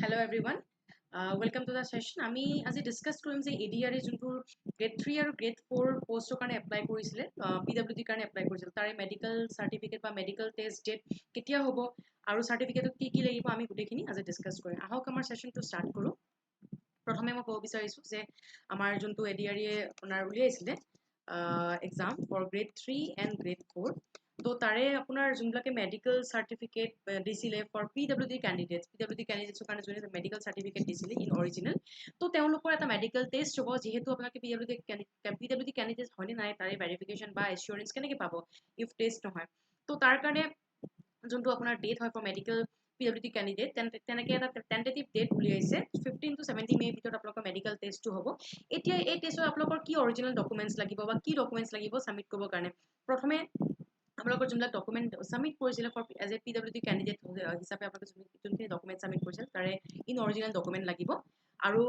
Hello everyone. Welcome to the session. আমি আজি discuss কৰিম যে ADRE যোনটো গ্ৰেড 3 আৰু গ্ৰেড 4 পোষ্টৰ কাৰণে এপ্লাই কৰিছিলে PwD কাৰণে এপ্লাই কৰিছিল তাৰে মেডিকেল সাৰ্টিফিকেট বা মেডিকেল টেষ্ট ডেট কেতিয়া হ'ব আৰু সাৰ্টিফিকেটত কি কি লাগিব আমি গুটেখিনি আজি ডিসকাস কৰিম আহক আমাৰ সেশনটো স্টাৰ্ট কৰো প্ৰথমে মই ক'ব বিচাৰিছো যে আমাৰ যোনটো ADRE আপোনাৰ উলিয়াইছিলে exam for grade 3 and grade 4 তো তাৰে আপোনাৰ যোনবিলাকে মেডিকেল সাৰ্টিফিকেট দিছিলে ফৰ PwD ক্যান্ডিডেটছৰ কাৰণে যোনে মেডিকেল সাৰ্টিফিকেট দিছিলে ইন অৰিজিনেল তো তেওঁলোকৰ এটা মেডিকেল টেষ্ট হ'ব যেহেতু আপোনালোকে PwD ক্যান্ডিডেট হয়নে নাই তাৰে ভেৰিফিকেশ্যন বা এছুৰেঞ্চ কেনেকৈ পাব ইফ টেষ্ট নহয় তো তাৰ কাৰণে যোনটো আপোনাৰ ডেট হয় ফৰ মেডিকেল PwD ক্যান্ডিডেট তেনেকৈ এটা টেন্টেটিভ ডেট উলিয়াইছে 15 to 70 মে ভিতৰত আপোনালোকৰ মেডিকেল টেষ্টটো হ'ব এতিয়া এই টেষ্টত আপোনালোকৰ কি অৰিজিনেল ডকুমেণ্টছ লাগিব বা কি ডকুমেণ্টছ লাগিব সাবমিট কৰিবৰ কাৰণে প্ৰথমে আপোনালোকৰ যোনবিলাক ডকুমেণ্ট সাবমিট কৰিছিলে for as a PwD candidate হিচাপে আপোনালোকে যোনখিনি ডকুমেণ্ট সাবমিট কৰিছিল তাৰে ইন অৰিজিনেল ডকুমেণ্ট লাগিব আৰু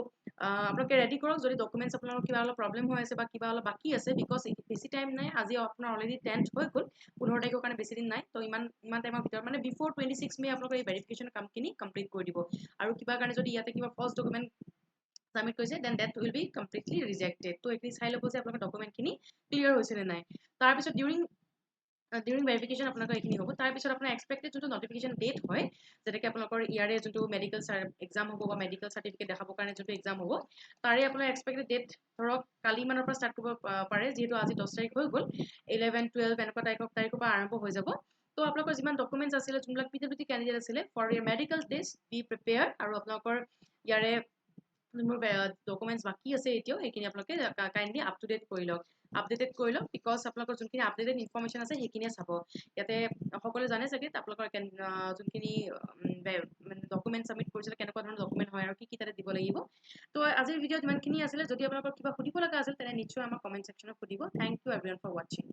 আপোনালোকে ৰেডি কৰক যদি ডকুমেণ্টছ আপোনালোকৰ কিবা অলপ প্ৰব্লেম হৈ আছে বা কিবা অলপ বাকী আছে বিকজ বেছি টাইম নাই আজি আপোনাৰ অলৰেডি 10th হৈ গ'ল 15 তাৰিখৰ কাৰণে বেছি দিন নাই তো ইমান টাইমৰ ভিতৰত মানে বিফৰ 26 মে আপোনালোকৰ এই ভেৰিফিকেশ্যন কামখিনি কমপ্লিট কৰি দিব আৰু কিবা কাৰণে যদি ইয়াতে কিবা ফল্ছ ডকুমেণ্ট সাবমিট কৰিছে then that will be completely rejected তো এইখিনি চাই ল'ব যে আপোনালোকৰ ডকুমেণ্টখিনি ক্লিয়াৰ হৈছে নে নাই তাৰপিছত ডিউৰিং ভেৰিফিকেশ্যন আপোনালোকৰ এইখিনি হ'ব তাৰপিছত আপোনাৰ এক্সপেক্টেড যোনটো নটিফিকেশ্যন ডেট হয় যেনেকৈ আপোনালোকৰ ইয়াৰে যোনটো মেডিকেল এক্সাম হ'ব বা মেডিকেল সাৰ্টিফিকেট দেখাবৰ কাৰণে যোনটো এক্সাম হ'ব তাৰে আপোনাৰ এক্সপেক্টেড ডেট ধৰক কালি মানৰ পৰা ষ্টাৰ্ট কৰিব পাৰে যিহেতু আজি 10 তাৰিখ হৈ গ'ল 11 12 এনেকুৱা তাৰিখৰ পৰা আৰম্ভ হৈ যাব তো আপোনালোকৰ যিমান ডকুমেণ্টছ আছিলে যোনবিলাক PwD ক্যান্ডিডেট আছিলে ফৰ ইয়াৰ মেডিকেল টেষ্ট বি প্ৰিপেয়াৰ আৰু আপোনালোকৰ ইয়াৰে যোনবোৰ ডকুমেণ্টছ বাকী আছে এতিয়াও সেইখিনি আপোনালোকে কাইণ্ডলি আপ টু ডেট কৰি লওক আপডেটেড কৰি লওক বিকজ আপোনালোকৰ যোনখিনি আপডেটেড ইনফৰমেশ্যন আছে সেইখিনিয়ে চাব ইয়াতে সকলোৱে জানে চাগে আপোনালোকৰ যোনখিনি ডকুমেণ্ট সাবমিট কৰিছিলে কেনেকুৱা ধৰণৰ ডকুমেণ্ট হয় আৰু কি তাতে দিব লাগিব তো আজিৰ ভিডিঅ'ত ইমানখিনি আছিলে যদি আপোনালোকৰ কিবা সুধিব লগা আছিল তেনে নিশ্চয় আমাৰ কমেণ্ট ছেকশ্যনত সুধিব থেংক ইউ এভৰিৱান ফৰ ৱাচিং